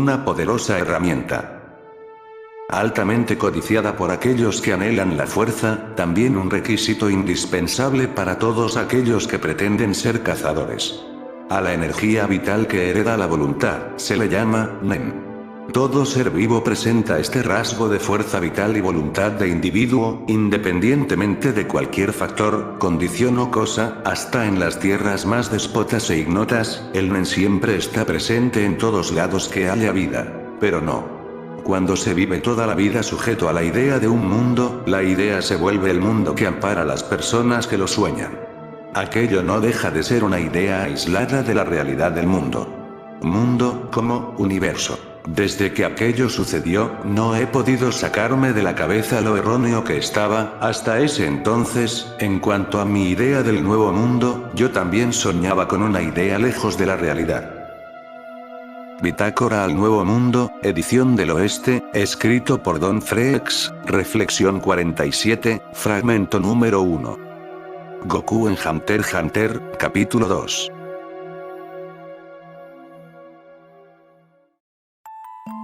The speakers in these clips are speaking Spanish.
una poderosa herramienta. Altamente codiciada por aquellos que anhelan la fuerza, también un requisito indispensable para todos aquellos que pretenden ser cazadores. A la energía vital que hereda la voluntad, se le llama Nen. Todo ser vivo presenta este rasgo de fuerza vital y voluntad de individuo, independientemente de cualquier factor, condición o cosa, hasta en las tierras más déspotas e ignotas, el Nen siempre está presente en todos lados que haya vida. Pero no. Cuando se vive toda la vida sujeto a la idea de un mundo, la idea se vuelve el mundo que ampara a las personas que lo sueñan. Aquello no deja de ser una idea aislada de la realidad del mundo. Mundo, como universo. Desde que aquello sucedió, no he podido sacarme de la cabeza lo erróneo que estaba, hasta ese entonces, en cuanto a mi idea del nuevo mundo, yo también soñaba con una idea lejos de la realidad. Bitácora al Nuevo Mundo, edición del Oeste, escrito por Don Freaks, reflexión 47, fragmento número 1. Goku en Hunter x Hunter, capítulo 2.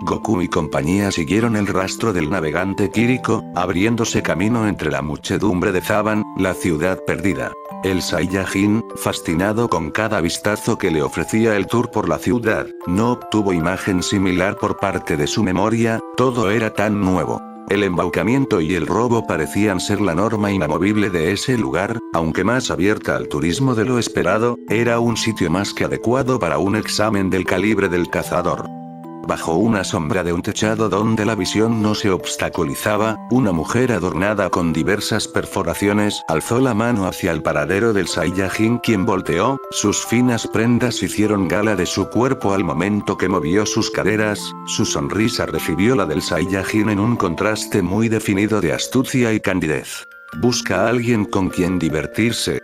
Goku y compañía siguieron el rastro del navegante Kiriko, abriéndose camino entre la muchedumbre de Zaban, la ciudad perdida. El Saiyajin, fascinado con cada vistazo que le ofrecía el tour por la ciudad, no obtuvo imagen similar por parte de su memoria, todo era tan nuevo. El embaucamiento y el robo parecían ser la norma inamovible de ese lugar, aunque más abierta al turismo de lo esperado, era un sitio más que adecuado para un examen del calibre del cazador. Bajo una sombra de un techado donde la visión no se obstaculizaba, una mujer adornada con diversas perforaciones alzó la mano hacia el paradero del Saiyajin, quien volteó, sus finas prendas hicieron gala de su cuerpo al momento que movió sus caderas, su sonrisa recibió la del Saiyajin en un contraste muy definido de astucia y candidez. Busca a alguien con quien divertirse.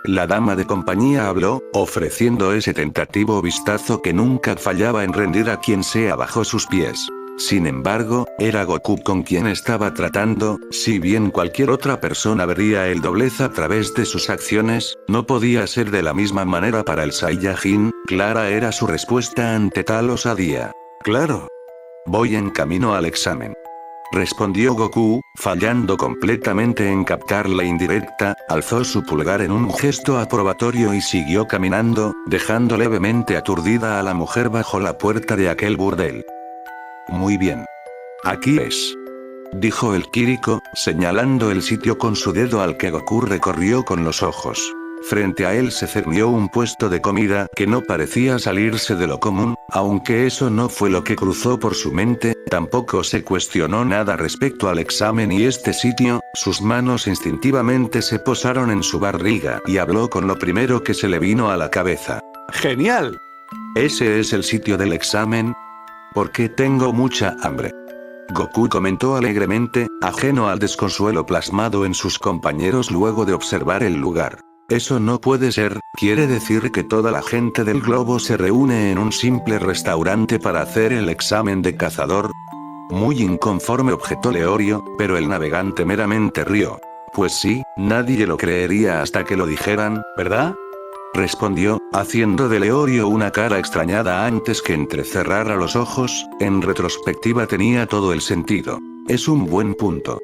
La dama de compañía habló, ofreciendo ese tentativo vistazo que nunca fallaba en rendir a quien sea bajo sus pies. Sin embargo, era Goku con quien estaba tratando, si bien cualquier otra persona vería el doblez a través de sus acciones, no podía ser de la misma manera para el Saiyajin. Clara era su respuesta ante tal osadía. Claro. Voy en camino al examen. Respondió Goku, fallando completamente en captar la indirecta, alzó su pulgar en un gesto aprobatorio y siguió caminando, dejando levemente aturdida a la mujer bajo la puerta de aquel burdel. Muy bien. Aquí es. Dijo el Kiriko, señalando el sitio con su dedo al que Goku recorrió con los ojos. Frente a él se cernió un puesto de comida que no parecía salirse de lo común, aunque eso no fue lo que cruzó por su mente, tampoco se cuestionó nada respecto al examen y este sitio, sus manos instintivamente se posaron en su barriga y habló con lo primero que se le vino a la cabeza. ¡Genial! ¿Ese es el sitio del examen? Porque tengo mucha hambre. Goku comentó alegremente, ajeno al desconsuelo plasmado en sus compañeros luego de observar el lugar. Eso no puede ser, ¿quiere decir que toda la gente del globo se reúne en un simple restaurante para hacer el examen de cazador? Muy inconforme objetó Leorio, pero el navegante meramente rió. Pues sí, nadie lo creería hasta que lo dijeran, ¿verdad? Respondió, haciendo de Leorio una cara extrañada antes que entrecerrara los ojos. En retrospectiva tenía todo el sentido. Es un buen punto.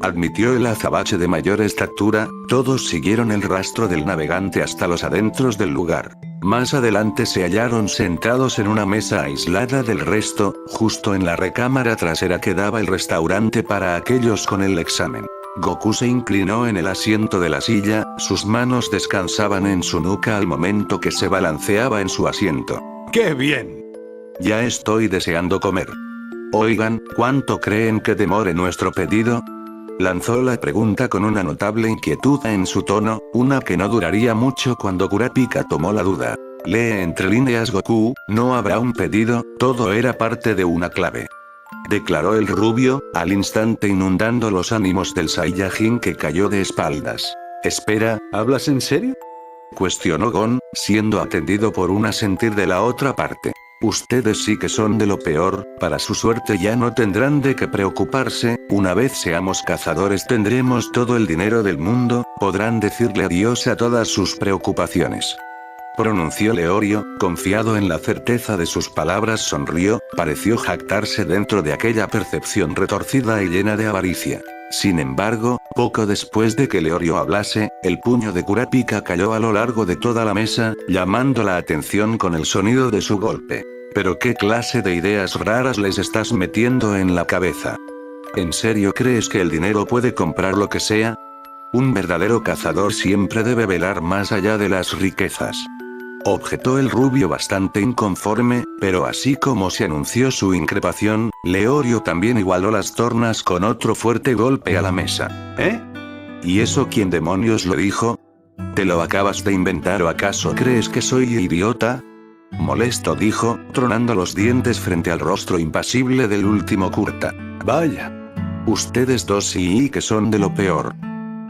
Admitió el azabache de mayor estatura. Todos siguieron el rastro del navegante hasta los adentros del lugar. Más adelante se hallaron sentados en una mesa aislada del resto, justo en la recámara trasera que daba el restaurante para aquellos con el examen. Goku se inclinó en el asiento de la silla, sus manos descansaban en su nuca al momento que se balanceaba en su asiento. ¡Qué bien! Ya estoy deseando comer. Oigan, ¿cuánto creen que demore nuestro pedido? Lanzó la pregunta con una notable inquietud en su tono, una que no duraría mucho cuando Kurapika tomó la duda. Lee entre líneas Goku, no habrá un pedido, todo era parte de una clave. Declaró el rubio, al instante inundando los ánimos del Saiyajin que cayó de espaldas. Espera, ¿hablas en serio? Cuestionó Gon, siendo atendido por un asentir de la otra parte. Ustedes sí que son de lo peor, para su suerte ya no tendrán de qué preocuparse, una vez seamos cazadores tendremos todo el dinero del mundo, podrán decirle adiós a todas sus preocupaciones. pronunció Leorio, confiado en la certeza de sus palabras. Sonrió, pareció jactarse dentro de aquella percepción retorcida y llena de avaricia. Sin embargo, poco después de que Leorio hablase, el puño de Kurapika cayó a lo largo de toda la mesa, llamando la atención con el sonido de su golpe. ¿Pero qué clase de ideas raras les estás metiendo en la cabeza? ¿En serio crees que el dinero puede comprar lo que sea? Un verdadero cazador siempre debe velar más allá de las riquezas. Objetó el rubio bastante inconforme, pero así como se anunció su increpación, Leorio también igualó las tornas con otro fuerte golpe a la mesa. ¿Eh? ¿Y eso quién demonios lo dijo? ¿Te lo acabas de inventar o acaso crees que soy idiota? Molesto dijo, tronando los dientes frente al rostro impasible del último Kurta. Vaya. Ustedes dos sí que son de lo peor.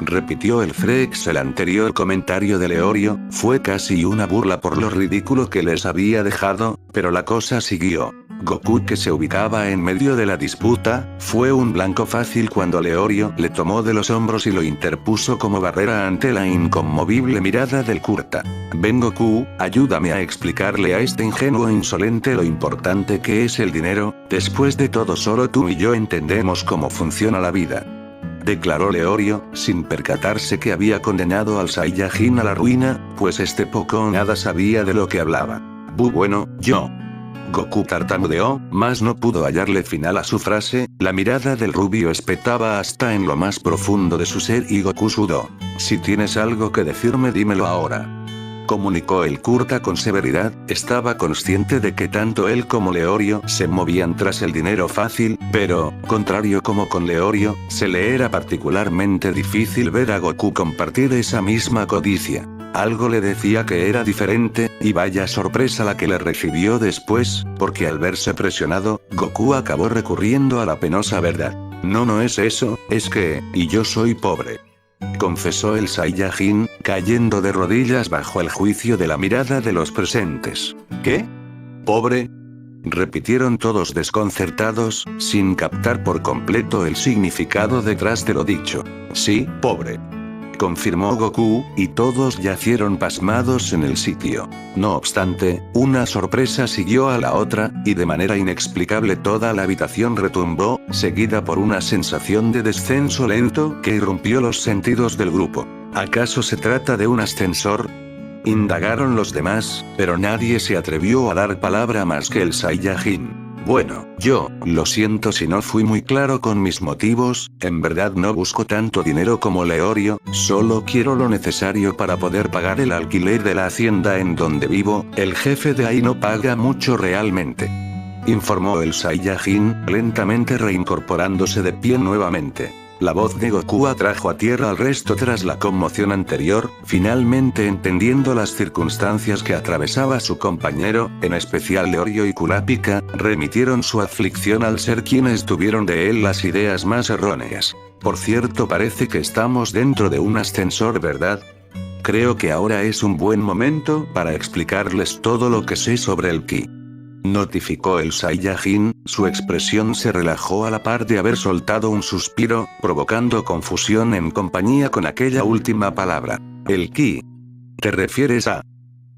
Repitió el Frex el anterior comentario de Leorio, fue casi una burla por lo ridículo que les había dejado, pero la cosa siguió. Goku, que se ubicaba en medio de la disputa, fue un blanco fácil cuando Leorio le tomó de los hombros y lo interpuso como barrera ante la inconmovible mirada del Kurta. Ven Goku, ayúdame a explicarle a este ingenuo e insolente lo importante que es el dinero, después de todo solo tú y yo entendemos cómo funciona la vida. Declaró Leorio, sin percatarse que había condenado al Saiyajin a la ruina, pues este poco o nada sabía de lo que hablaba. Bueno, yo. Goku tartamudeó, mas no pudo hallarle final a su frase, la mirada del rubio espetaba hasta en lo más profundo de su ser y Goku sudó. Si tienes algo que decirme dímelo ahora. Comunicó el Kurta con severidad, estaba consciente de que tanto él como Leorio se movían tras el dinero fácil, pero, contrario como con Leorio, se le era particularmente difícil ver a Goku compartir esa misma codicia. Algo le decía que era diferente, y vaya sorpresa la que le recibió después, porque al verse presionado, Goku acabó recurriendo a la penosa verdad. No es eso, es que, y yo soy pobre. Confesó el Saiyajin, cayendo de rodillas bajo el juicio de la mirada de los presentes. ¿Qué? ¿Pobre? Repitieron todos desconcertados, sin captar por completo el significado detrás de lo dicho. Sí, pobre. Confirmó Goku, y todos yacieron pasmados en el sitio. No obstante, una sorpresa siguió a la otra, y de manera inexplicable toda la habitación retumbó, seguida por una sensación de descenso lento que irrumpió los sentidos del grupo. ¿Acaso se trata de un ascensor? Indagaron los demás, pero nadie se atrevió a dar palabra más que el Saiyajin. Bueno, yo, lo siento si no fui muy claro con mis motivos, en verdad no busco tanto dinero como Leorio, solo quiero lo necesario para poder pagar el alquiler de la hacienda en donde vivo, el jefe de ahí no paga mucho realmente. Informó el Saiyajin, lentamente reincorporándose de pie nuevamente. La voz de Goku atrajo a tierra al resto tras la conmoción anterior, finalmente entendiendo las circunstancias que atravesaba su compañero, en especial Leorio y Kurapika, remitieron su aflicción al ser quienes tuvieron de él las ideas más erróneas. Por cierto, parece que estamos dentro de un ascensor, ¿verdad? Creo que ahora es un buen momento para explicarles todo lo que sé sobre el ki. Notificó el Saiyajin, su expresión se relajó a la par de haber soltado un suspiro, provocando confusión en compañía con aquella última palabra. El ki. ¿Te refieres a?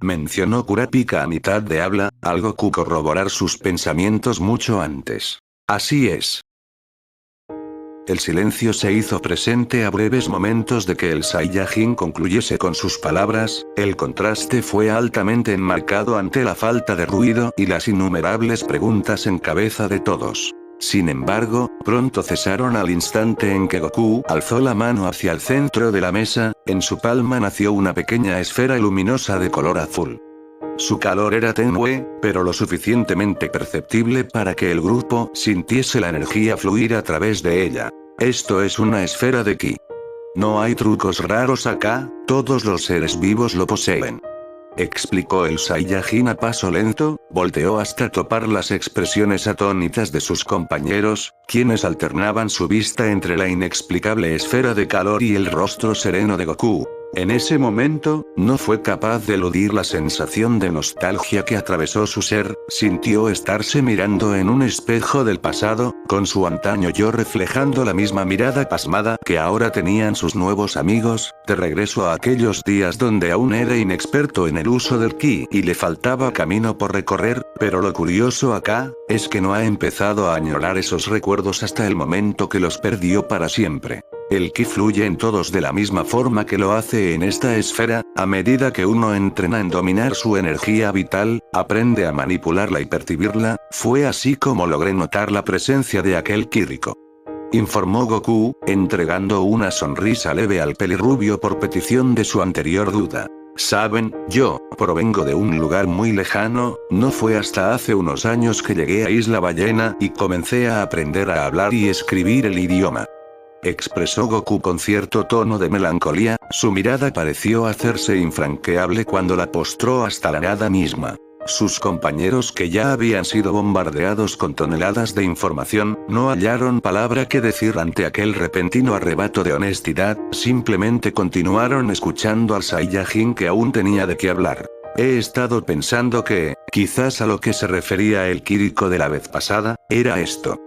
Mencionó Kurapika a mitad de habla, al Goku corroborar sus pensamientos mucho antes. Así es. El silencio se hizo presente a breves momentos de que el Saiyajin concluyese con sus palabras, el contraste fue altamente enmarcado ante la falta de ruido y las innumerables preguntas en cabeza de todos. Sin embargo, pronto cesaron al instante en que Goku alzó la mano hacia el centro de la mesa, en su palma nació una pequeña esfera luminosa de color azul. Su calor era tenue, pero lo suficientemente perceptible para que el grupo sintiese la energía fluir a través de ella. Esto es una esfera de ki. No hay trucos raros acá, todos los seres vivos lo poseen. Explicó el Saiyajin a paso lento, volteó hasta topar las expresiones atónitas de sus compañeros, quienes alternaban su vista entre la inexplicable esfera de calor y el rostro sereno de Goku. En ese momento, no fue capaz de eludir la sensación de nostalgia que atravesó su ser, sintió estarse mirando en un espejo del pasado, con su antaño yo reflejando la misma mirada pasmada que ahora tenían sus nuevos amigos, de regreso a aquellos días donde aún era inexperto en el uso del ki y le faltaba camino por recorrer, pero lo curioso acá, es que no ha empezado a añorar esos recuerdos hasta el momento que los perdió para siempre. El ki fluye en todos de la misma forma que lo hace en esta esfera, a medida que uno entrena en dominar su energía vital, aprende a manipularla y percibirla, fue así como logré notar la presencia de aquel Kiriko. Informó Goku, entregando una sonrisa leve al pelirrubio por petición de su anterior duda. Saben, yo provengo de un lugar muy lejano, no fue hasta hace unos años que llegué a Isla Ballena y comencé a aprender a hablar y escribir el idioma. Expresó Goku con cierto tono de melancolía, su mirada pareció hacerse infranqueable cuando la postró hasta la nada misma. Sus compañeros que ya habían sido bombardeados con toneladas de información, no hallaron palabra que decir ante aquel repentino arrebato de honestidad, simplemente continuaron escuchando al Saiyajin que aún tenía de qué hablar. He estado pensando que, quizás a lo que se refería el Kiriko de la vez pasada, era esto.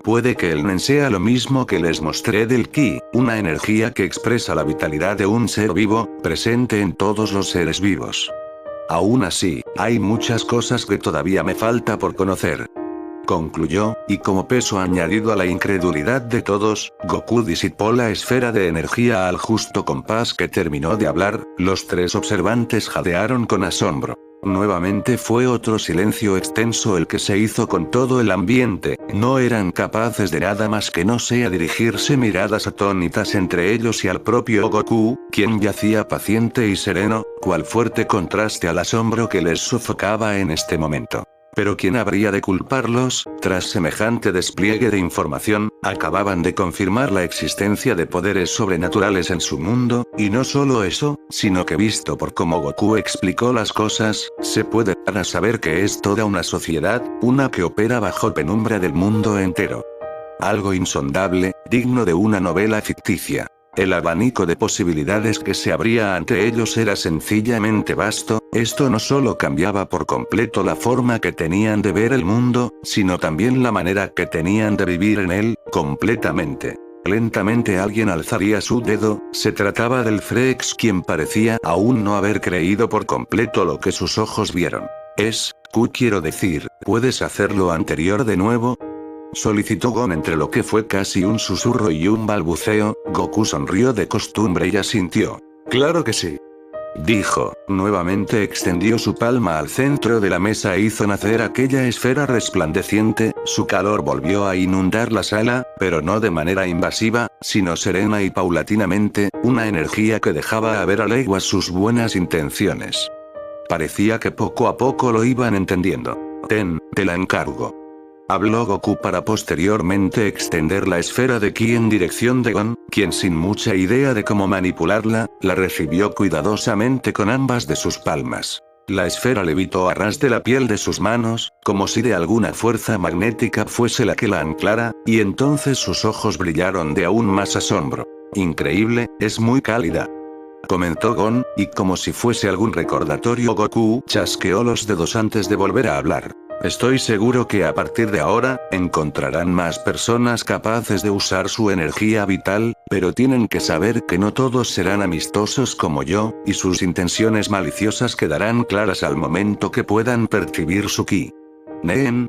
Puede que el Nen sea lo mismo que les mostré del Ki, una energía que expresa la vitalidad de un ser vivo, presente en todos los seres vivos. Aún así, hay muchas cosas que todavía me falta por conocer. Concluyó, y como peso añadido a la incredulidad de todos, Goku disipó la esfera de energía al justo compás que terminó de hablar, los tres observantes jadearon con asombro. Nuevamente fue otro silencio extenso el que se hizo con todo el ambiente, no eran capaces de nada más que no sea dirigirse miradas atónitas entre ellos y al propio Goku, quien yacía paciente y sereno, cual fuerte contraste al asombro que les sofocaba en este momento. Pero ¿quién habría de culparlos? Tras semejante despliegue de información, acababan de confirmar la existencia de poderes sobrenaturales en su mundo, y no solo eso, sino que visto por cómo Goku explicó las cosas, se puede dar a saber que es toda una sociedad, una que opera bajo penumbra del mundo entero. Algo insondable, digno de una novela ficticia. El abanico de posibilidades que se abría ante ellos era sencillamente vasto, esto no solo cambiaba por completo la forma que tenían de ver el mundo, sino también la manera que tenían de vivir en él, completamente. Lentamente alguien alzaría su dedo, se trataba del Frex quien parecía aún no haber creído por completo lo que sus ojos vieron. Quiero decir, ¿puedes hacer lo anterior de nuevo? Solicitó Gon entre lo que fue casi un susurro y un balbuceo. Goku sonrió de costumbre y asintió. Claro que sí. Dijo, nuevamente extendió su palma al centro de la mesa e hizo nacer aquella esfera resplandeciente, su calor volvió a inundar la sala, pero no de manera invasiva, sino serena y paulatinamente, una energía que dejaba a ver a leguas sus buenas intenciones. Parecía que poco a poco lo iban entendiendo. Te la encargo. Habló Goku para posteriormente extender la esfera de ki en dirección de Gon, quien sin mucha idea de cómo manipularla, la recibió cuidadosamente con ambas de sus palmas. La esfera levitó a ras de la piel de sus manos, como si de alguna fuerza magnética fuese la que la anclara, y entonces sus ojos brillaron de aún más asombro. Increíble, es muy cálida. Comentó Gon, y como si fuese algún recordatorio Goku chasqueó los dedos antes de volver a hablar. Estoy seguro que a partir de ahora, encontrarán más personas capaces de usar su energía vital, pero tienen que saber que no todos serán amistosos como yo, y sus intenciones maliciosas quedarán claras al momento que puedan percibir su ki. Nen.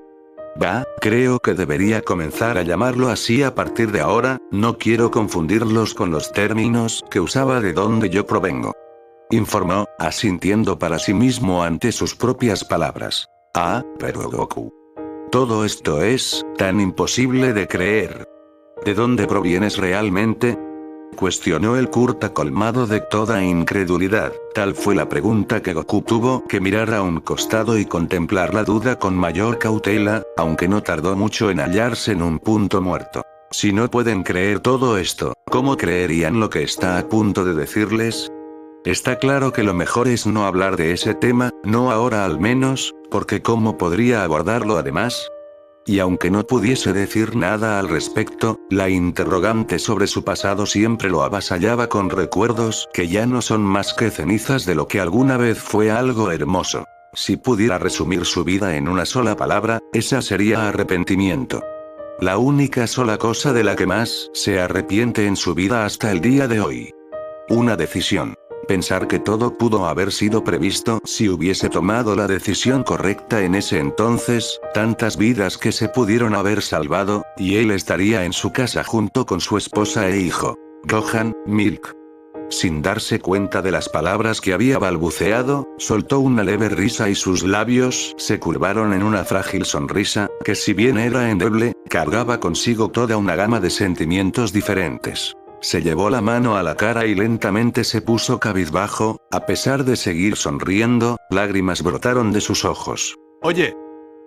Creo que debería comenzar a llamarlo así a partir de ahora, no quiero confundirlos con los términos que usaba de donde yo provengo. Informó, asintiendo para sí mismo ante sus propias palabras. Pero Goku. Todo esto es tan imposible de creer. ¿De dónde provienes realmente? Cuestionó el Kurta colmado de toda incredulidad. Tal fue la pregunta que Goku tuvo que mirar a un costado y contemplar la duda con mayor cautela, aunque no tardó mucho en hallarse en un punto muerto. Si no pueden creer todo esto, ¿cómo creerían lo que está a punto de decirles? Está claro que lo mejor es no hablar de ese tema, no ahora al menos, porque ¿cómo podría abordarlo además? y aunque no pudiese decir nada al respecto, la interrogante sobre su pasado siempre lo avasallaba con recuerdos que ya no son más que cenizas de lo que alguna vez fue algo hermoso. Si pudiera resumir su vida en una sola palabra, esa sería arrepentimiento. La única sola cosa de la que más se arrepiente en su vida hasta el día de hoy. Una decisión. Pensar que todo pudo haber sido previsto si hubiese tomado la decisión correcta en ese entonces, tantas vidas que se pudieron haber salvado, y él estaría en su casa junto con su esposa e hijo. Gohan, Milk. Sin darse cuenta de las palabras que había balbuceado, soltó una leve risa y sus labios se curvaron en una frágil sonrisa, que si bien era endeble, cargaba consigo toda una gama de sentimientos diferentes. Se llevó la mano a la cara y lentamente se puso cabizbajo, a pesar de seguir sonriendo, lágrimas brotaron de sus ojos. Oye.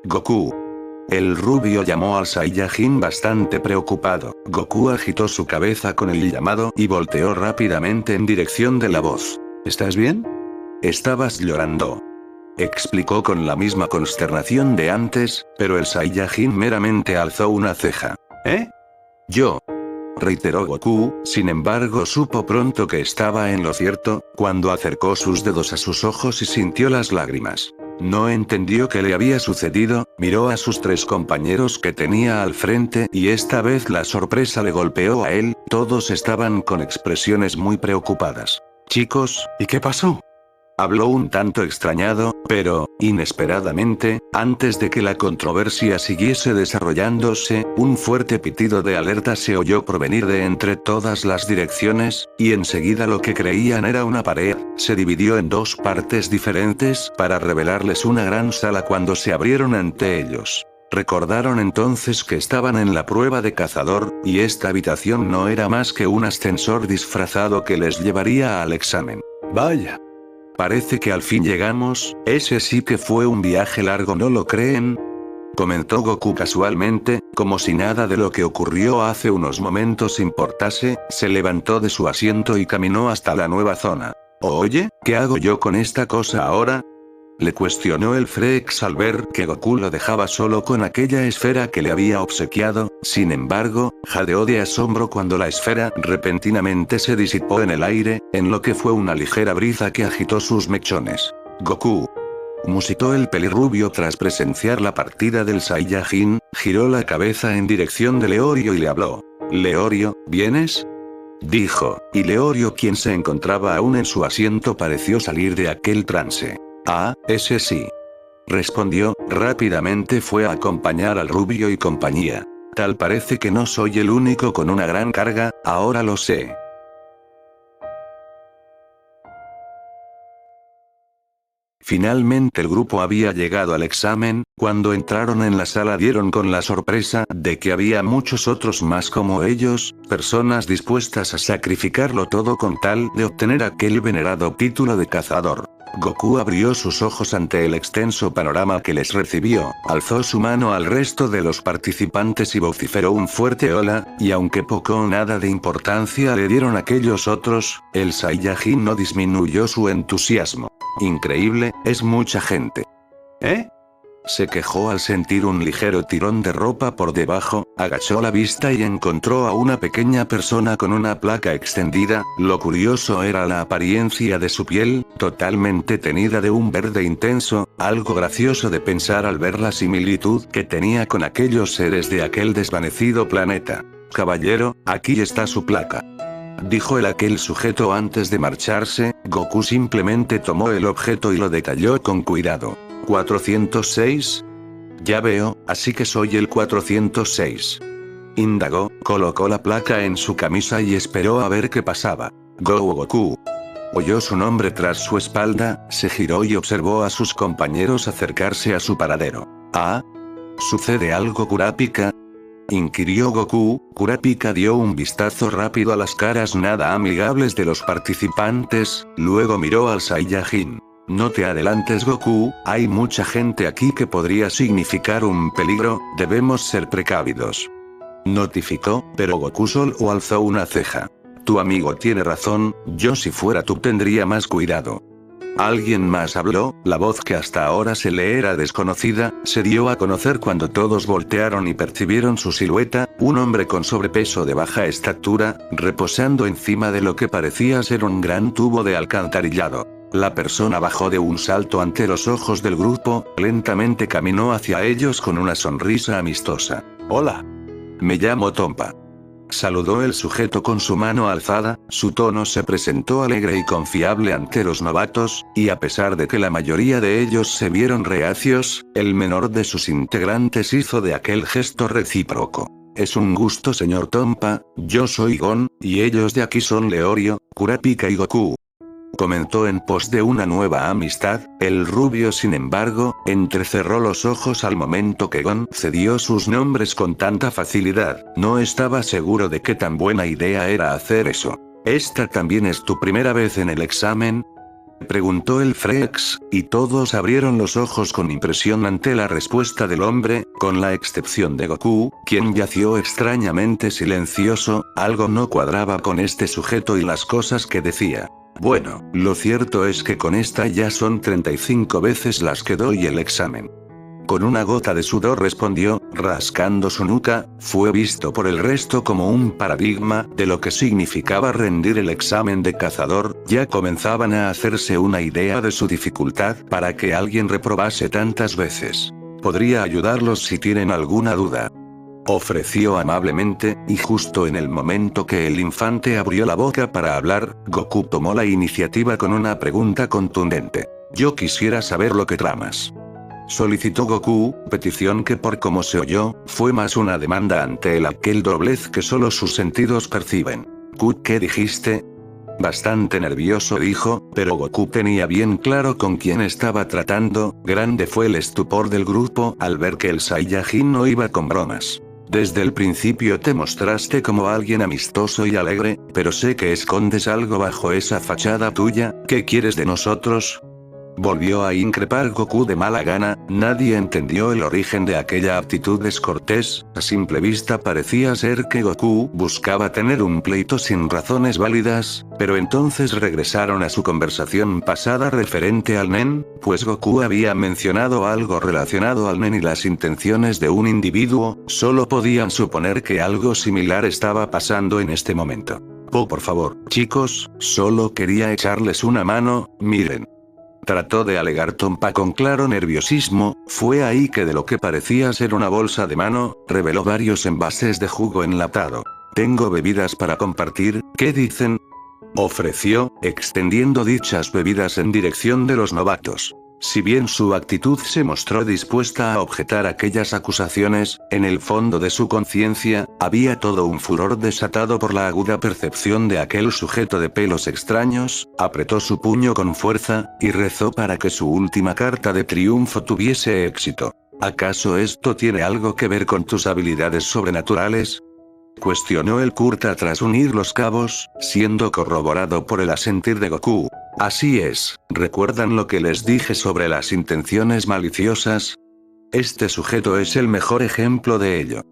Goku. El rubio llamó al Saiyajin bastante preocupado. Goku agitó su cabeza con el llamado y volteó rápidamente en dirección de la voz. ¿Estás bien? Estabas llorando. Explicó con la misma consternación de antes, pero el Saiyajin meramente alzó una ceja. ¿Eh? Yo. Reiteró Goku, sin embargo supo pronto que estaba en lo cierto, cuando acercó sus dedos a sus ojos y sintió las lágrimas. No entendió qué le había sucedido, miró a sus tres compañeros que tenía al frente y esta vez la sorpresa le golpeó a él, todos estaban con expresiones muy preocupadas. Chicos, ¿y qué pasó? Habló un tanto extrañado, pero, inesperadamente, antes de que la controversia siguiese desarrollándose, un fuerte pitido de alerta se oyó provenir de entre todas las direcciones, y enseguida lo que creían era una pared, se dividió en dos partes diferentes para revelarles una gran sala cuando se abrieron ante ellos. Recordaron entonces que estaban en la prueba de cazador, y esta habitación no era más que un ascensor disfrazado que les llevaría al examen. Vaya. Parece que al fin llegamos, ese sí que fue un viaje largo, ¿no lo creen? Comentó Goku casualmente, como si nada de lo que ocurrió hace unos momentos importase, se levantó de su asiento y caminó hasta la nueva zona. Oye, ¿qué hago yo con esta cosa ahora? Le cuestionó el Frex al ver que Goku lo dejaba solo con aquella esfera que le había obsequiado, sin embargo, jadeó de asombro cuando la esfera repentinamente se disipó en el aire, en lo que fue una ligera brisa que agitó sus mechones. Goku. Musitó el pelirrubio tras presenciar la partida del Saiyajin, giró la cabeza en dirección de Leorio y le habló. Leorio, ¿vienes? Dijo, y Leorio, quien se encontraba aún en su asiento, pareció salir de aquel trance. Ah, ese sí. Respondió, rápidamente fue a acompañar al rubio y compañía. Tal parece que no soy el único con una gran carga, ahora lo sé. Finalmente el grupo había llegado al examen, cuando entraron en la sala dieron con la sorpresa de que había muchos otros más como ellos, personas dispuestas a sacrificarlo todo con tal de obtener aquel venerado título de cazador. Goku abrió sus ojos ante el extenso panorama que les recibió, alzó su mano al resto de los participantes y vociferó un fuerte hola, y aunque poco o nada de importancia le dieron aquellos otros, el Saiyajin no disminuyó su entusiasmo. Increíble, es mucha gente. ¿Eh? Se quejó al sentir un ligero tirón de ropa por debajo, agachó la vista y encontró a una pequeña persona con una placa extendida, lo curioso era la apariencia de su piel, totalmente tenida de un verde intenso, algo gracioso de pensar al ver la similitud que tenía con aquellos seres de aquel desvanecido planeta. Caballero, aquí está su placa. Dijo aquel sujeto antes de marcharse. Goku simplemente tomó el objeto y lo detalló con cuidado. 406. Ya veo, así que soy el 406. Indagó, colocó la placa en su camisa y esperó a ver qué pasaba. Goku. Oyó su nombre tras su espalda, se giró y observó a sus compañeros acercarse a su paradero. ¿Ah? ¿Sucede algo, Kurapika? Inquirió Goku. Kurapika dio un vistazo rápido a las caras nada amigables de los participantes, luego miró al Saiyajin. No te adelantes, Goku, hay mucha gente aquí que podría significar un peligro, debemos ser precavidos. Notificó, pero Goku solo alzó una ceja. Tu amigo tiene razón, yo si fuera tú tendría más cuidado. Alguien más habló, la voz que hasta ahora se le era desconocida, se dio a conocer cuando todos voltearon y percibieron su silueta, un hombre con sobrepeso de baja estatura, reposando encima de lo que parecía ser un gran tubo de alcantarillado. La persona bajó de un salto ante los ojos del grupo, lentamente caminó hacia ellos con una sonrisa amistosa. Hola. Me llamo Tompa. Saludó el sujeto con su mano alzada, su tono se presentó alegre y confiable ante los novatos, y a pesar de que la mayoría de ellos se vieron reacios, el menor de sus integrantes hizo de aquel gesto recíproco. Es un gusto, señor Tompa, yo soy Gon, y ellos de aquí son Leorio, Kurapika y Goku. Comentó en pos de una nueva amistad, el rubio sin embargo, entrecerró los ojos al momento que Gon cedió sus nombres con tanta facilidad, no estaba seguro de qué tan buena idea era hacer eso. ¿Esta también es tu primera vez en el examen?, preguntó el Frex, y todos abrieron los ojos con impresión ante la respuesta del hombre, con la excepción de Goku, quien yació extrañamente silencioso, algo no cuadraba con este sujeto y las cosas que decía. Bueno, lo cierto es que con esta ya son 35 veces las que doy el examen. Con una gota de sudor respondió, rascando su nuca, fue visto por el resto como un paradigma de lo que significaba rendir el examen de cazador, ya comenzaban a hacerse una idea de su dificultad para que alguien reprobase tantas veces. Podría ayudarlos si tienen alguna duda. Ofreció amablemente, y justo en el momento que el infante abrió la boca para hablar, Goku tomó la iniciativa con una pregunta contundente. Yo quisiera saber lo que tramas. Solicitó Goku, petición que por como se oyó, fue más una demanda ante el aquel doblez que solo sus sentidos perciben. ¿Qué dijiste? Bastante nervioso dijo, pero Goku tenía bien claro con quién estaba tratando, grande fue el estupor del grupo al ver que el Saiyajin no iba con bromas. Desde el principio te mostraste como alguien amistoso y alegre, pero sé que escondes algo bajo esa fachada tuya, ¿qué quieres de nosotros? Volvió a increpar Goku de mala gana, nadie entendió el origen de aquella actitud descortés, a simple vista parecía ser que Goku buscaba tener un pleito sin razones válidas, pero entonces regresaron a su conversación pasada referente al Nen, pues Goku había mencionado algo relacionado al Nen y las intenciones de un individuo, solo podían suponer que algo similar estaba pasando en este momento. Oh, por favor, chicos, solo quería echarles una mano, miren. Trató de alegar Tompa con claro nerviosismo, fue ahí que de lo que parecía ser una bolsa de mano, reveló varios envases de jugo enlatado. Tengo bebidas para compartir, ¿qué dicen? Ofreció, extendiendo dichas bebidas en dirección de los novatos. Si bien su actitud se mostró dispuesta a objetar aquellas acusaciones, en el fondo de su conciencia, había todo un furor desatado por la aguda percepción de aquel sujeto de pelos extraños, apretó su puño con fuerza, y rezó para que su última carta de triunfo tuviese éxito. ¿Acaso esto tiene algo que ver con tus habilidades sobrenaturales?, cuestionó el Kurta tras unir los cabos, siendo corroborado por el asentir de Goku. Así es, ¿recuerdan lo que les dije sobre las intenciones maliciosas? Este sujeto es el mejor ejemplo de ello.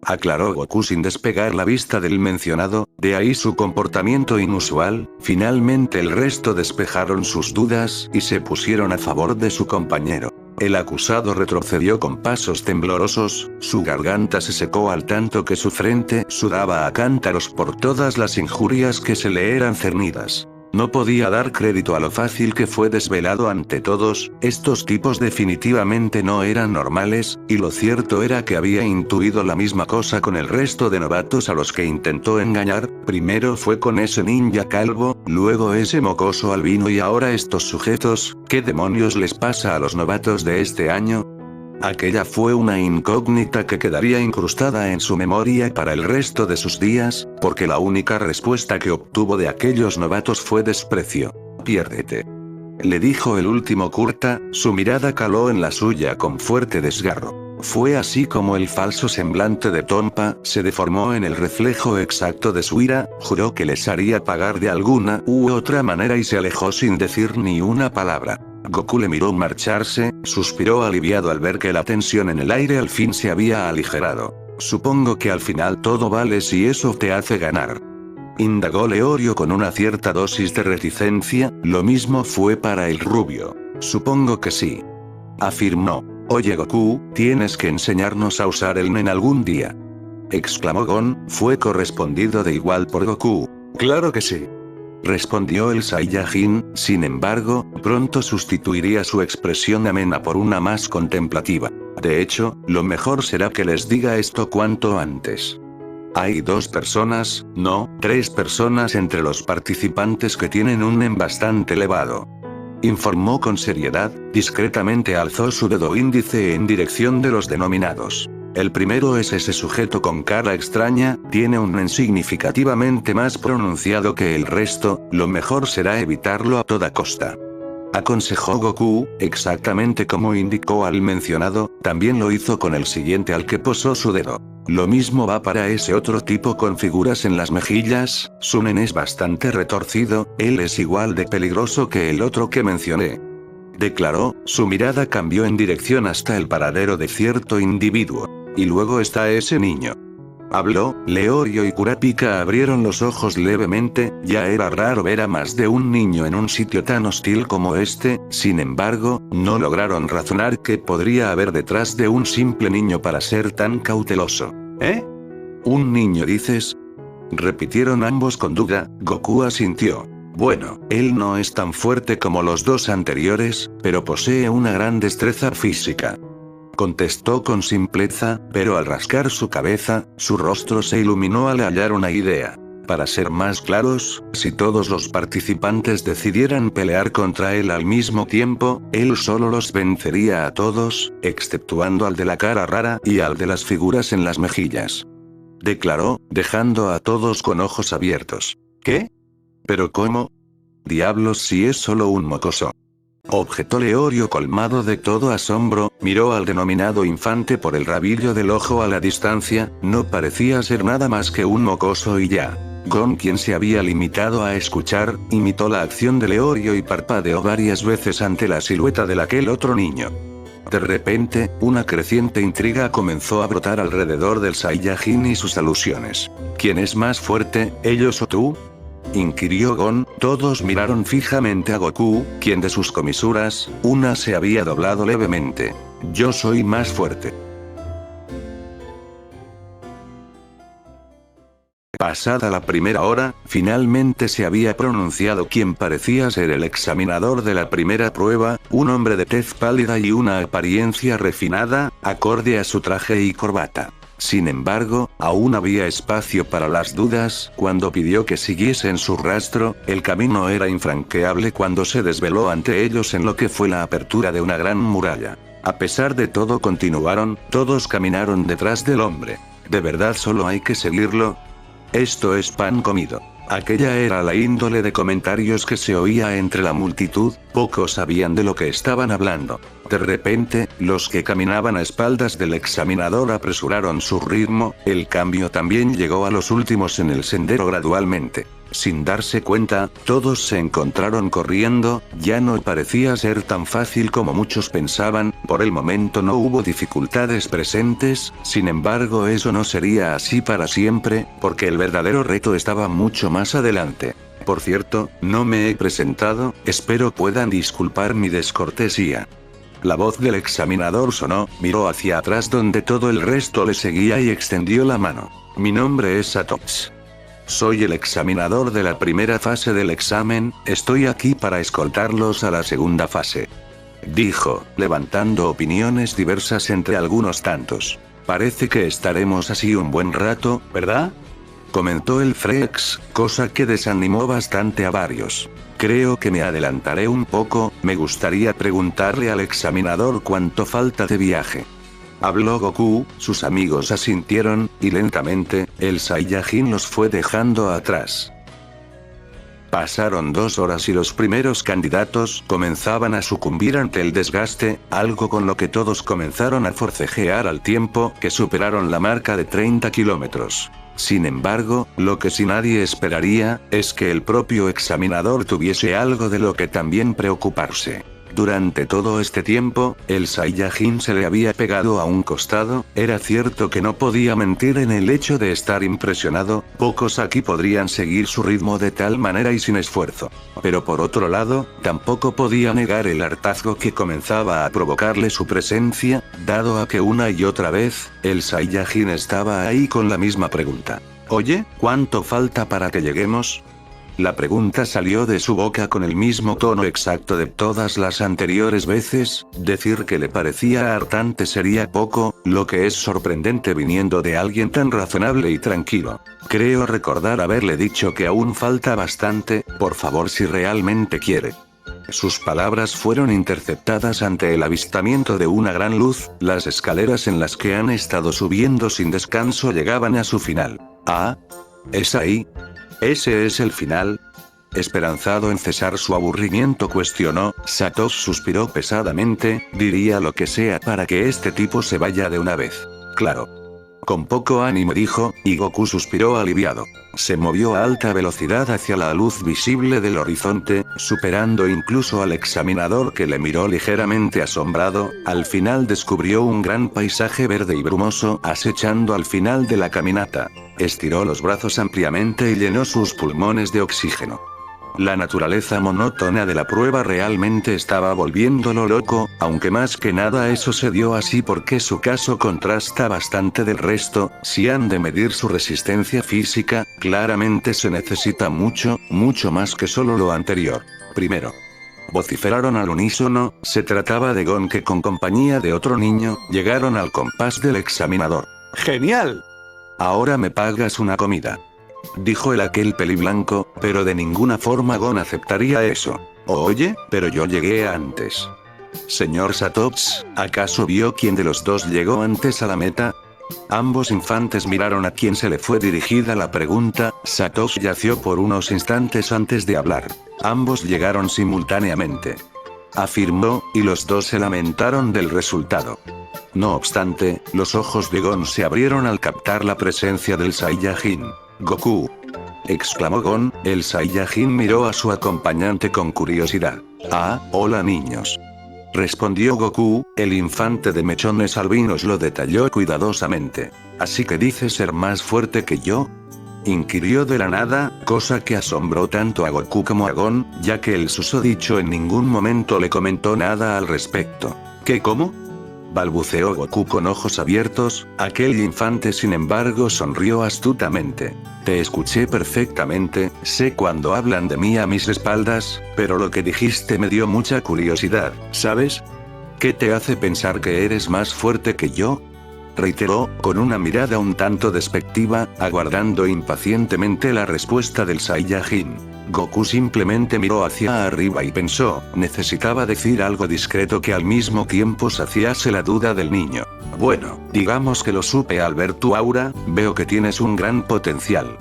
Aclaró Goku sin despegar la vista del mencionado, de ahí su comportamiento inusual. Finalmente el resto despejaron sus dudas y se pusieron a favor de su compañero. El acusado retrocedió con pasos temblorosos, su garganta se secó al tanto que su frente sudaba a cántaros por todas las injurias que se le eran cernidas. No podía dar crédito a lo fácil que fue desvelado ante todos, estos tipos definitivamente no eran normales, y lo cierto era que había intuido la misma cosa con el resto de novatos a los que intentó engañar, primero fue con ese ninja calvo, luego ese mocoso albino y ahora estos sujetos, ¿qué demonios les pasa a los novatos de este año? Aquella fue una incógnita que quedaría incrustada en su memoria para el resto de sus días, porque la única respuesta que obtuvo de aquellos novatos fue desprecio. Piérdete. Le dijo el último Kurta, su mirada caló en la suya con fuerte desgarro. Fue así como el falso semblante de Tompa se deformó en el reflejo exacto de su ira, juró que les haría pagar de alguna u otra manera y se alejó sin decir ni una palabra. Goku le miró marcharse, suspiró aliviado al ver que la tensión en el aire al fin se había aligerado. Supongo que al final todo vale si eso te hace ganar. indagó Leorio con una cierta dosis de reticencia. Lo mismo fue para el rubio. Supongo que sí, afirmó. Oye Goku, tienes que enseñarnos a usar el Nen algún día, exclamó Gon. Fue correspondido de igual por Goku. Claro que sí, respondió el Saiyajin. Sin embargo, pronto sustituiría su expresión amena por una más contemplativa. De hecho, lo mejor será que les diga esto cuanto antes. Hay 2 personas, no, 3 personas entre los participantes que tienen un Nen bastante elevado, informó con seriedad. Discretamente alzó su dedo índice en dirección de los denominados. El primero es ese sujeto con cara extraña, tiene un Nen significativamente más pronunciado que el resto, lo mejor será evitarlo a toda costa, aconsejó Goku, exactamente como indicó al mencionado. También lo hizo con el siguiente al que posó su dedo. Lo mismo va para ese otro tipo con figuras en las mejillas. Su Nen es bastante retorcido, él es igual de peligroso que el otro que mencioné, declaró. Su mirada cambió en dirección hasta el paradero de cierto individuo. Y luego está ese niño, habló. Leorio y Kurapika abrieron los ojos levemente. Ya era raro ver a más de un niño en un sitio tan hostil como este. Sin embargo, no lograron razonar qué podría haber detrás de un simple niño para ser tan cauteloso. ¿Eh? ¿Un niño dices?, repitieron ambos con duda. Goku asintió. Bueno, él no es tan fuerte como los 2 anteriores, pero posee una gran destreza física, contestó con simpleza, pero al rascar su cabeza, su rostro se iluminó al hallar una idea. Para ser más claros, si todos los participantes decidieran pelear contra él al mismo tiempo, él solo los vencería a todos, exceptuando al de la cara rara y al de las figuras en las mejillas, declaró, dejando a todos con ojos abiertos. ¿Qué? ¿Pero cómo? Diablos, si es solo un mocoso, objetó Leorio colmado de todo asombro. Miró al denominado infante por el rabillo del ojo a la distancia. No parecía ser nada más que un mocoso y ya. Gon, quien se había limitado a escuchar, imitó la acción de Leorio y parpadeó varias veces ante la silueta de aquel otro niño. De repente, una creciente intriga comenzó a brotar alrededor del Saiyajin y sus alusiones. ¿Quién es más fuerte, ellos o tú?, inquirió Gon. Todos miraron fijamente a Goku, quien de sus comisuras, una se había doblado levemente. Yo soy más fuerte. Pasada la primera hora, finalmente se había pronunciado quien parecía ser el examinador de la primera prueba, un hombre de tez pálida y una apariencia refinada, acorde a su traje y corbata. Sin embargo, aún había espacio para las dudas. Cuando pidió que siguiesen su rastro, el camino era infranqueable cuando se desveló ante ellos en lo que fue la apertura de una gran muralla. A pesar de todo continuaron. Todos caminaron detrás del hombre. ¿De verdad solo hay que seguirlo? Esto es pan comido. Aquella era la índole de comentarios que se oía entre la multitud. Pocos sabían de lo que estaban hablando. De repente, los que caminaban a espaldas del examinador apresuraron su ritmo. El cambio también llegó a los últimos en el sendero gradualmente. Sin darse cuenta, todos se encontraron corriendo. Ya no parecía ser tan fácil como muchos pensaban. Por el momento no hubo dificultades presentes. Sin embargo, eso no sería así para siempre, porque el verdadero reto estaba mucho más adelante. Por cierto, no me he presentado, espero puedan disculpar mi descortesía. La voz del examinador sonó, miró hacia atrás donde todo el resto le seguía y extendió la mano. Mi nombre es Satops. Soy el examinador de la primera fase del examen, estoy aquí para escoltarlos a la segunda fase, dijo, levantando opiniones diversas entre algunos tantos. Parece que estaremos así un buen rato, ¿verdad?, comentó el Frex, cosa que desanimó bastante a varios. Creo que me adelantaré un poco, me gustaría preguntarle al examinador cuánto falta de viaje. Habló Goku. Sus amigos asintieron, y lentamente, el Saiyajin los fue dejando atrás. Pasaron 2 horas y los primeros candidatos comenzaban a sucumbir ante el desgaste, algo con lo que todos comenzaron a forcejear al tiempo que superaron la marca de 30 kilómetros. Sin embargo, lo que si nadie esperaría, es que el propio examinador tuviese algo de lo que también preocuparse. Durante todo este tiempo, el Saiyajin se le había pegado a un costado. Era cierto que no podía mentir en el hecho de estar impresionado, pocos aquí podrían seguir su ritmo de tal manera y sin esfuerzo. Pero por otro lado, tampoco podía negar el hartazgo que comenzaba a provocarle su presencia, dado a que una y otra vez, el Saiyajin estaba ahí con la misma pregunta. Oye, ¿cuánto falta para que lleguemos? La pregunta salió de su boca con el mismo tono exacto de todas las anteriores veces. Decir que le parecía hartante sería poco, lo que es sorprendente viniendo de alguien tan razonable y tranquilo. Creo recordar haberle dicho que aún falta bastante, por favor si realmente quiere. Sus palabras fueron interceptadas ante el avistamiento de una gran luz. Las escaleras en las que han estado subiendo sin descanso llegaban a su final. Ah, ¿es ahí? ¿Ese es el final? Esperanzado en cesar su aburrimiento cuestionó. Satoshi suspiró pesadamente, diría lo que sea para que este tipo se vaya de una vez. Claro. Con poco ánimo dijo, y Goku suspiró aliviado. Se movió a alta velocidad hacia la luz visible del horizonte, superando incluso al examinador que le miró ligeramente asombrado. Al final descubrió un gran paisaje verde y brumoso acechando al final de la caminata. Estiró los brazos ampliamente y llenó sus pulmones de oxígeno. La naturaleza monótona de la prueba realmente estaba volviéndolo loco, aunque más que nada eso se dio así porque su caso contrasta bastante del resto. Si han de medir su resistencia física, claramente se necesita mucho, mucho más que solo lo anterior. Primero. Vociferaron al unísono. Se trataba de Gon que con compañía de otro niño, llegaron al compás del examinador. ¡Genial! Ahora me pagas una comida. Dijo el aquel peliblanco, pero de ninguna forma Gon aceptaría eso. Oye, pero yo llegué antes. Señor Satoshi, ¿acaso vio quién de los dos llegó antes a la meta? Ambos infantes miraron a quien se le fue dirigida la pregunta. Satoshi yació por unos instantes antes de hablar. Ambos llegaron simultáneamente. Afirmó, y los dos se lamentaron del resultado. No obstante, los ojos de Gon se abrieron al captar la presencia del Saiyajin. Goku. Exclamó Gon. El Saiyajin miró a su acompañante con curiosidad. Ah, hola niños. Respondió Goku. El infante de mechones albinos lo detalló cuidadosamente. ¿Así que dices ser más fuerte que yo? Inquirió de la nada, cosa que asombró tanto a Goku como a Gon, ya que el susodicho en ningún momento le comentó nada al respecto. ¿Qué cómo? Balbuceó Goku con ojos abiertos. Aquel infante sin embargo sonrió astutamente. Te escuché perfectamente, sé cuando hablan de mí a mis espaldas, pero lo que dijiste me dio mucha curiosidad, ¿sabes? ¿Qué te hace pensar que eres más fuerte que yo? Reiteró, con una mirada un tanto despectiva, aguardando impacientemente la respuesta del Saiyajin. Goku simplemente miró hacia arriba y pensó, necesitaba decir algo discreto que al mismo tiempo saciase la duda del niño. Bueno, digamos que lo supe al ver tu aura, veo que tienes un gran potencial.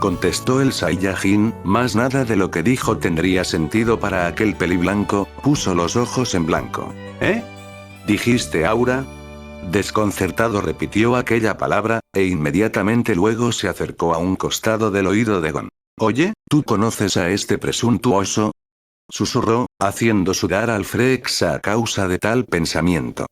Contestó el Saiyajin, más nada de lo que dijo tendría sentido para aquel peliblanco, puso los ojos en blanco. ¿Eh? ¿Dijiste aura? Desconcertado repitió aquella palabra, e inmediatamente luego se acercó a un costado del oído de Gon. Oye, ¿tú conoces a este presuntuoso? Susurró, haciendo sudar al Frexa a causa de tal pensamiento.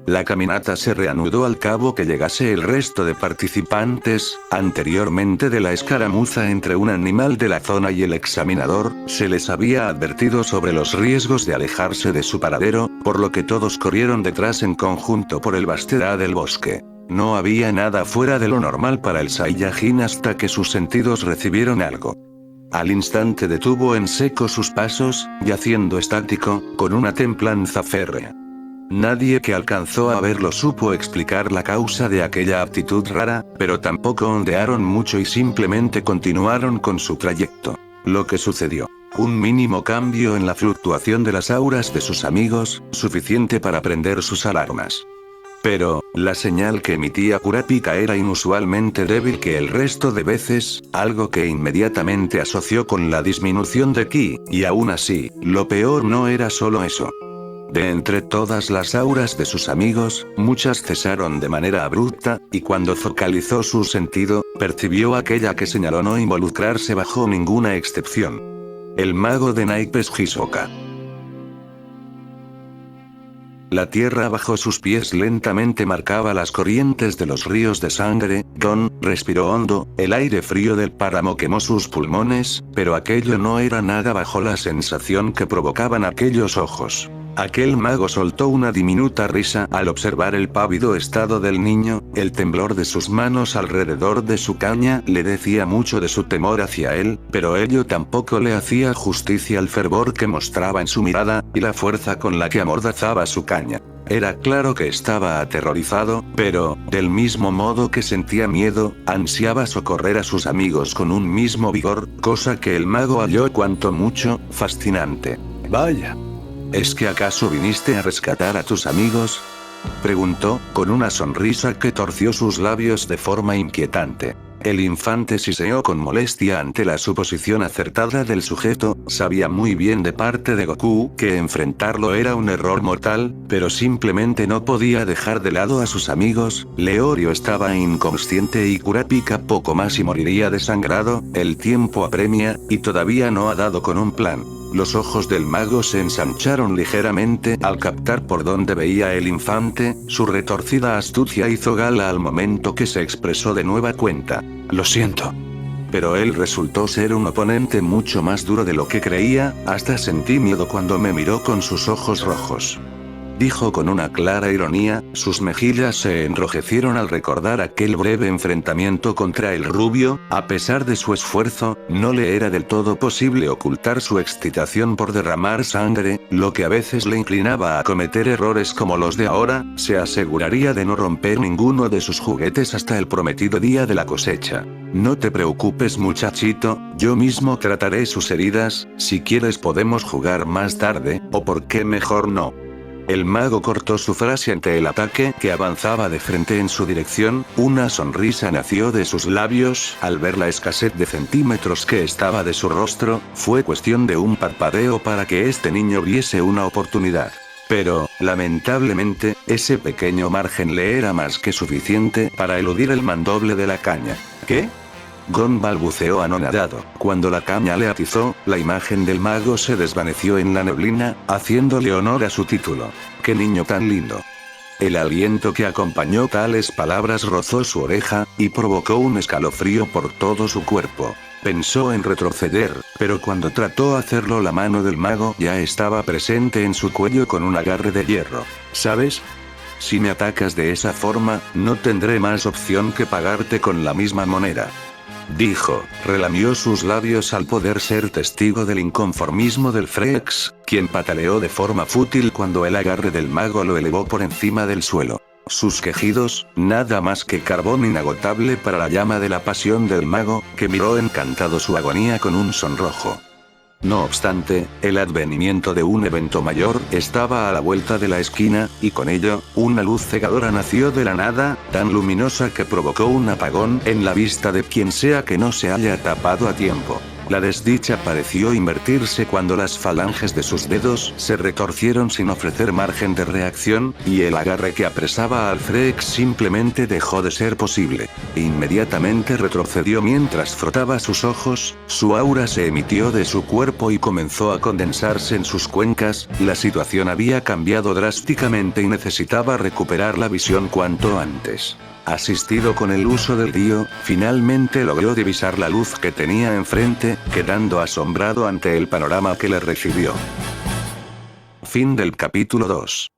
La caminata se reanudó al cabo que llegase el resto de participantes. Anteriormente de la escaramuza entre un animal de la zona y el examinador, se les había advertido sobre los riesgos de alejarse de su paradero, por lo que todos corrieron detrás en conjunto por el bastedad del bosque. No había nada fuera de lo normal para el Saiyajin hasta que sus sentidos recibieron algo. Al instante detuvo en seco sus pasos, yaciendo estático, con una templanza férrea. Nadie que alcanzó a verlo supo explicar la causa de aquella actitud rara, pero tampoco ondearon mucho y simplemente continuaron con su trayecto. Lo que sucedió. Un mínimo cambio en la fluctuación de las auras de sus amigos, suficiente para prender sus alarmas. Pero, la señal que emitía Kurapika era inusualmente débil que el resto de veces, algo que inmediatamente asoció con la disminución de ki, y aún así, lo peor no era solo eso. De entre todas las auras de sus amigos, muchas cesaron de manera abrupta, y cuando focalizó su sentido, percibió aquella que señaló no involucrarse bajo ninguna excepción. El mago de naipes Hisoka. La tierra bajo sus pies lentamente marcaba las corrientes de los ríos de sangre. Gon respiró hondo, el aire frío del páramo quemó sus pulmones, pero aquello no era nada bajo la sensación que provocaban aquellos ojos. Aquel mago soltó una diminuta risa al observar el pávido estado del niño, el temblor de sus manos alrededor de su caña le decía mucho de su temor hacia él, pero ello tampoco le hacía justicia al fervor que mostraba en su mirada, y la fuerza con la que amordazaba su caña. Era claro que estaba aterrorizado, pero, del mismo modo que sentía miedo, ansiaba socorrer a sus amigos con un mismo vigor, cosa que el mago halló cuanto mucho fascinante. Vaya. ¿Es que acaso viniste a rescatar a tus amigos?, preguntó, con una sonrisa que torció sus labios de forma inquietante. El infante siseó con molestia ante la suposición acertada del sujeto. Sabía muy bien de parte de Goku que enfrentarlo era un error mortal, pero simplemente no podía dejar de lado a sus amigos. Leorio estaba inconsciente y Kurapika poco más y moriría desangrado. El tiempo apremia, y todavía no ha dado con un plan. Los ojos del mago se ensancharon ligeramente al captar por dónde veía el infante. Su retorcida astucia hizo gala al momento que se expresó de nueva cuenta. Lo siento. Pero él resultó ser un oponente mucho más duro de lo que creía. Hasta sentí miedo cuando me miró con sus ojos rojos. Dijo con una clara ironía. Sus mejillas se enrojecieron al recordar aquel breve enfrentamiento contra el rubio. A pesar de su esfuerzo, no le era del todo posible ocultar su excitación por derramar sangre, lo que a veces le inclinaba a cometer errores como los de ahora. Se aseguraría de no romper ninguno de sus juguetes hasta el prometido día de la cosecha. No te preocupes, muchachito, yo mismo trataré sus heridas. Si quieres podemos jugar más tarde, o por qué mejor no. El mago cortó su frase ante el ataque que avanzaba de frente en su dirección. Una sonrisa nació de sus labios al ver la escasez de centímetros que estaba de su rostro. Fue cuestión de un parpadeo para que este niño viese una oportunidad. Pero, lamentablemente, ese pequeño margen le era más que suficiente para eludir el mandoble de la caña. ¿Qué? Gon balbuceó anonadado. Cuando la caña le atizó, la imagen del mago se desvaneció en la neblina, haciéndole honor a su título. ¡Qué niño tan lindo! El aliento que acompañó tales palabras rozó su oreja, y provocó un escalofrío por todo su cuerpo. Pensó en retroceder, pero cuando trató de hacerlo la mano del mago ya estaba presente en su cuello con un agarre de hierro. ¿Sabes? Si me atacas de esa forma, no tendré más opción que pagarte con la misma moneda. Dijo, relamió sus labios al poder ser testigo del inconformismo del Frex, quien pataleó de forma fútil cuando el agarre del mago lo elevó por encima del suelo. Sus quejidos, nada más que carbón inagotable para la llama de la pasión del mago, que miró encantado su agonía con un sonrojo. No obstante, el advenimiento de un evento mayor estaba a la vuelta de la esquina, y con ello, una luz cegadora nació de la nada, tan luminosa que provocó un apagón en la vista de quien sea que no se haya tapado a tiempo. La desdicha pareció invertirse cuando las falanges de sus dedos se retorcieron sin ofrecer margen de reacción, y el agarre que apresaba al Frex simplemente dejó de ser posible. Inmediatamente retrocedió mientras frotaba sus ojos, su aura se emitió de su cuerpo y comenzó a condensarse en sus cuencas. La situación había cambiado drásticamente y necesitaba recuperar la visión cuanto antes. Asistido con el uso del dio, finalmente logró divisar la luz que tenía enfrente, quedando asombrado ante el panorama que le recibió. Fin del capítulo 2.